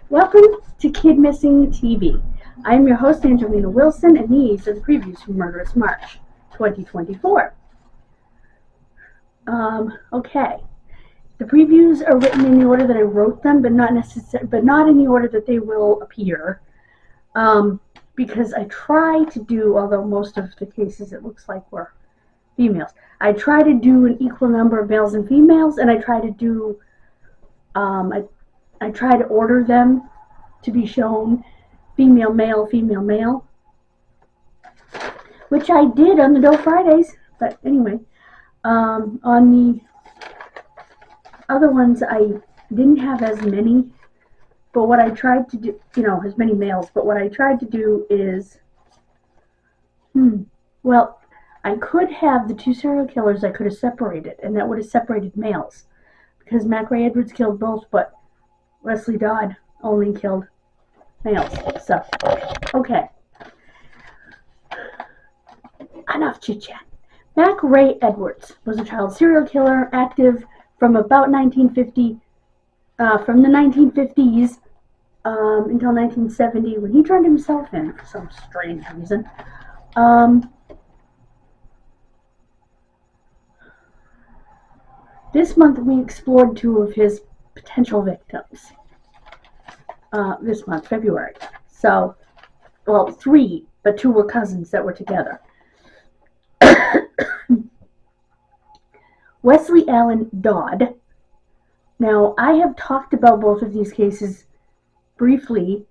Welcome to Kidmissing TV. I am your host, Angelina Wilson, and these are the previews from Murderous March 2024. Okay. The previews are written in the order that I wrote them, but not in the order that they will appear. Because I try to do, although most of the cases it looks like were females, I try to do an equal number of males and females, and I try to do, I try to order them to be shown female, male, which I did on the Doe Fridays, but anyway, on the other ones I didn't have as many, but what I tried to do, as many males, but what I tried to do is, well, I could have the two serial killers I could have separated, and that would have separated males, because McRae Edwards killed both, but Wesley Dodd only killed males. So, okay. Enough chit-chat. McRae Edwards was a child serial killer active from about 1950, from the 1950s until 1970, when he turned himself in for some strange reason. This month we explored two of his potential victims. This month, February. So, well, three, but two were cousins that were together. Wesley Allen Dodd. Now, I have talked about both of these cases briefly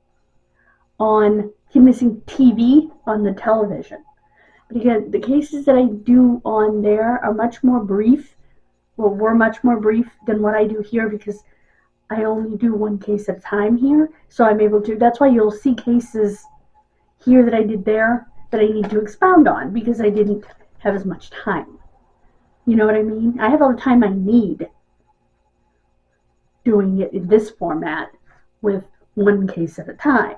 on Kidmissing TV on the television. But again, the cases that I do on there are much more brief. Well, were much more brief than what I do here, because I only do one case at a time here, so I'm able to, that's why you'll see cases here that I did there that I need to expound on, because I didn't have as much time. You know what I mean? I have all the time I need doing it in this format with one case at a time.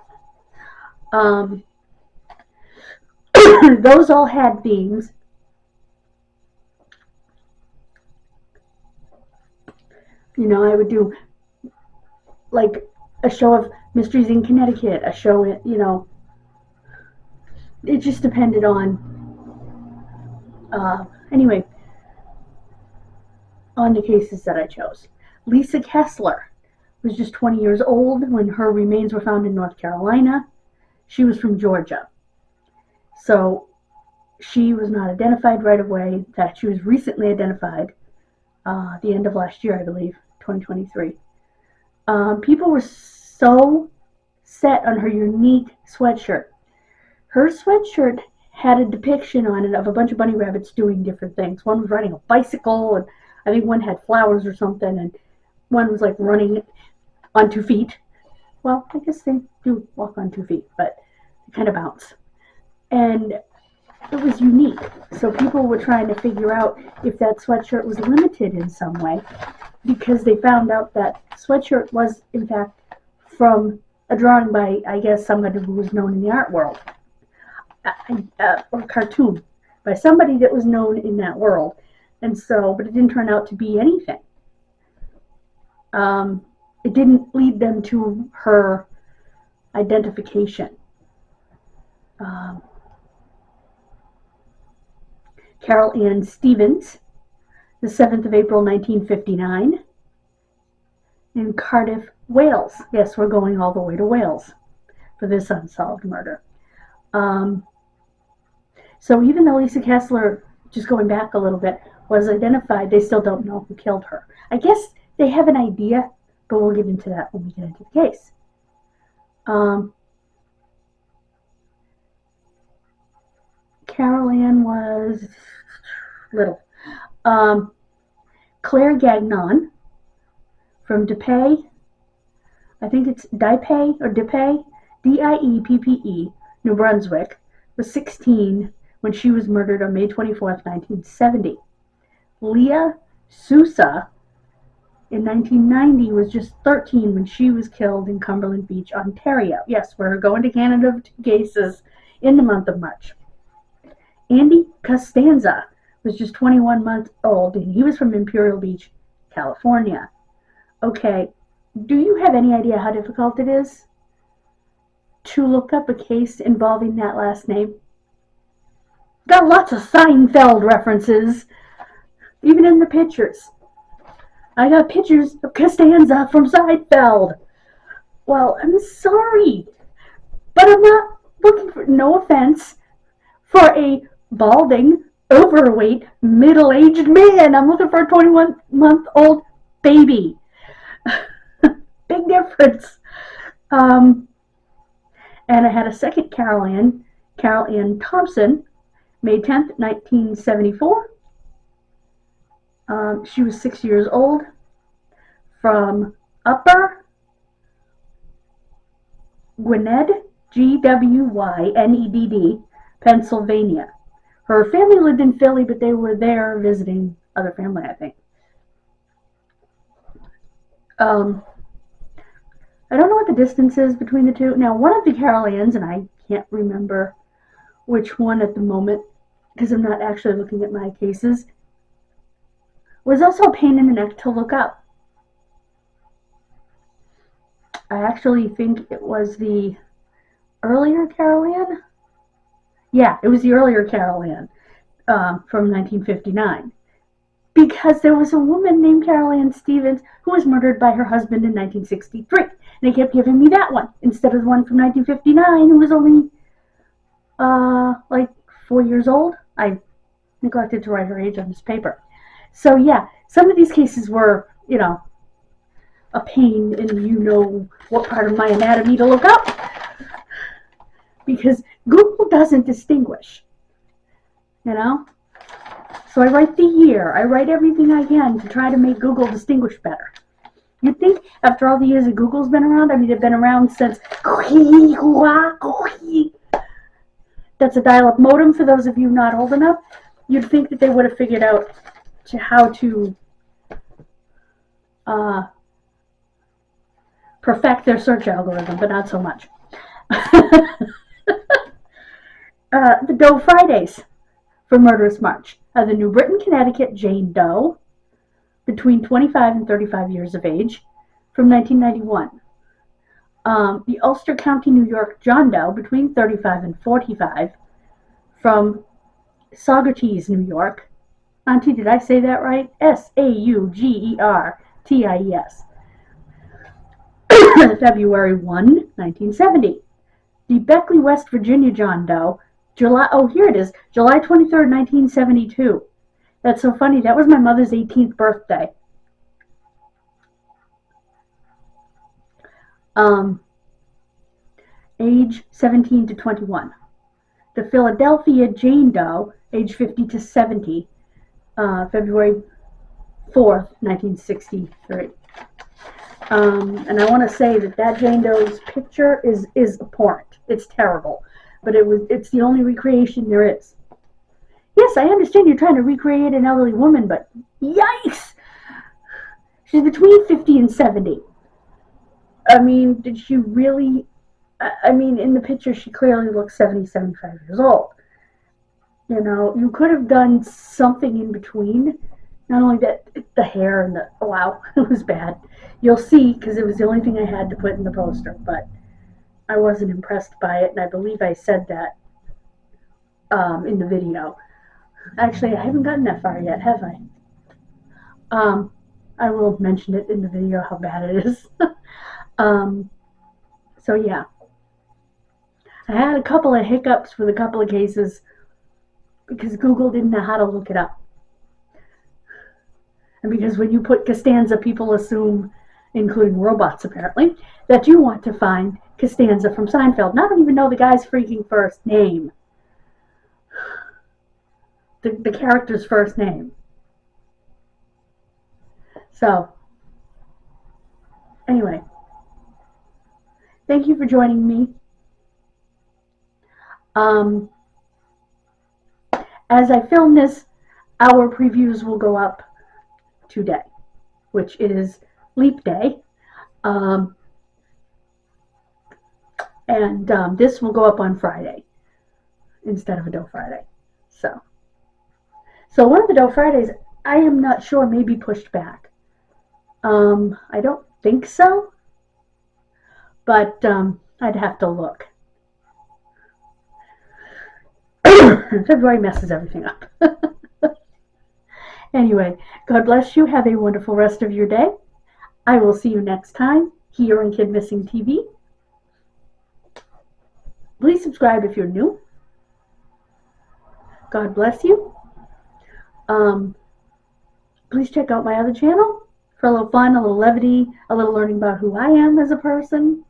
Those all had themes. I would do like a show of Mysteries in Connecticut, a show, it just depended on, anyway, on the cases that I chose. Lisa Kessler was just 20 years old when her remains were found in North Carolina. She was from Georgia. So she was not identified right away. In fact, she was recently identified at the end of last year, I believe, 2023. People were so set on her unique sweatshirt. Her sweatshirt had a depiction on it of a bunch of bunny rabbits doing different things. One was riding a bicycle, and I think one had flowers or something, and one was like running on 2 feet. Well, I guess they do walk on 2 feet, but they kind of bounce. And it was unique. So people were trying to figure out if that sweatshirt was limited in some way, because they found out that sweatshirt was, in fact, from a drawing by, I guess, somebody who was known in the art world, or cartoon, by somebody that was known in that world. And so, but it didn't turn out to be anything. It didn't lead them to her identification. Carol Ann Stevens, the 7th of April, 1959, in Cardiff, Wales. Yes, we're going all the way to Wales for this unsolved murder. So even though Lisa Kessler, just going back a little bit, was identified, they still don't know who killed her. I guess they have an idea, but we'll get into that when we get into the case. Carol Ann was little. Claire Gagnon from Dieppe, I think it's Dieppe or Dieppe, Dieppe, New Brunswick, was 16 when she was murdered on May 24th, 1970. Leah Sousa in 1990 was just 13 when she was killed in Cumberland Beach, Ontario. Yes, we're going to Canada with 2 cases in the month of March. Andy Costanza was just 21 months old, and he was from Imperial Beach, California. Okay, Do you have any idea how difficult it is to look up a case involving that last name? Got lots of Seinfeld references, even in the pictures. I got pictures of Costanza from Seinfeld. Well, I'm sorry, but I'm not looking for, no offense, for a balding, overweight, middle-aged man. I'm looking for a 21-month-old baby. Big difference. And I had a second Carol Ann Thompson, May 10th, 1974. She was 6 years old, from Upper Gwynedd, Gwynedd, Pennsylvania. Her family lived in Philly, but they were there visiting other family, I think. I don't know what the distance is between the two. Now, one of the Carol Anns, and I can't remember which one at the moment because I'm not actually looking at my cases, was also a pain in the neck to look up. I actually think it was the earlier Carol Ann. Yeah, it was the earlier Carol Ann from 1959. Because there was a woman named Carol Ann Stevens who was murdered by her husband in 1963. And they kept giving me that one instead of the one from 1959 who was only like 4 years old. I neglected to write her age on this paper. So yeah, some of these cases were, you know, a pain in you know what part of my anatomy to look up. Because Google doesn't distinguish, you know? So I write the year. I write everything I can to try to make Google distinguish better. You'd think after all the years that Google's been around, I mean, they've been around since... That's a dial-up modem for those of you not old enough. You'd think that they would have figured out how to perfect their search algorithm, but not so much. The Doe Fridays for Murderous March. The New Britain, Connecticut Jane Doe, between 25 and 35 years of age, from 1991. The Ulster County, New York John Doe, between 35 and 45, from Saugerties, New York. Auntie, did I say that right? Saugerties. February 1, 1970. The Beckley, West Virginia John Doe, July 23rd, 1972. That's so funny. That was my mother's 18th birthday. Age 17 to 21. The Philadelphia Jane Doe, age 50 to 70, February 4th, 1963. And I want to say that Jane Doe's picture is abhorrent. It's terrible. But it's the only recreation there is. Yes, I understand you're trying to recreate an elderly woman, but yikes! She's between 50 and 70. I mean, did she really... I mean, in the picture, she clearly looks 70, 75 years old. You know, you could have done something in between. Not only that, the hair and the... Oh, wow, it was bad. You'll see, because it was the only thing I had to put in the poster, but I wasn't impressed by it, and I believe I said that in the video. Actually, I haven't gotten that far yet, have I? I will mention it in the video how bad it is. So yeah. I had a couple of hiccups with a couple of cases because Google didn't know how to look it up. And because when you put Costanza, people assume, including robots apparently, that you want to find Costanza from Seinfeld. And I don't even know the guy's freaking first name. The character's first name. So, anyway. Thank you for joining me. As I film this, our previews will go up today, which is Leap Day. And this will go up on Friday instead of a Doe Friday. So one of the Doe Fridays, I am not sure, may be pushed back. I don't think so, but I'd have to look. February messes everything up. Anyway, God bless you. Have a wonderful rest of your day. I will see you next time here on Kid Missing TV. Please subscribe if you're new. God bless you. Please check out my other channel for a little fun, a little levity, a little learning about who I am as a person.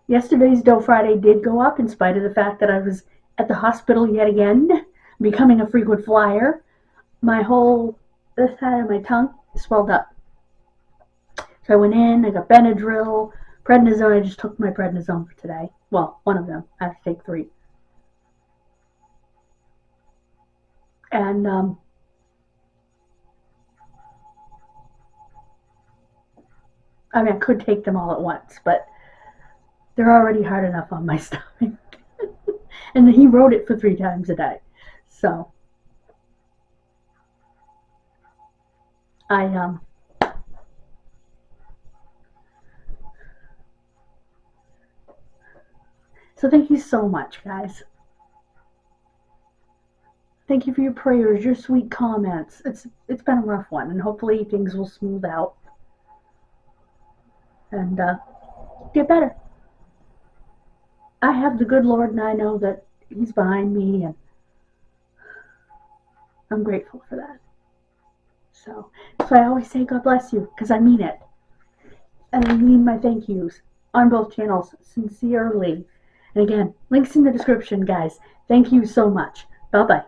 Yesterday's Dough Friday did go up in spite of the fact that I was at the hospital yet again, becoming a frequent flyer. My whole this side of my tongue swelled up. So I went in, I got Benadryl, prednisone. I just took my prednisone for today. Well, one of them. I have to take 3. And I mean, I could take them all at once, but they're already hard enough on my stomach. And he wrote it for 3 times a day. So so thank you so much, guys. Thank you for your prayers, your sweet comments. It's been a rough one, and hopefully things will smooth out and get better. I have the good Lord, and I know that He's behind me, and I'm grateful for that. So I always say God bless you, because I mean it. And I mean my thank yous on both channels sincerely. And again, links in the description, guys. Thank you so much. Bye-bye.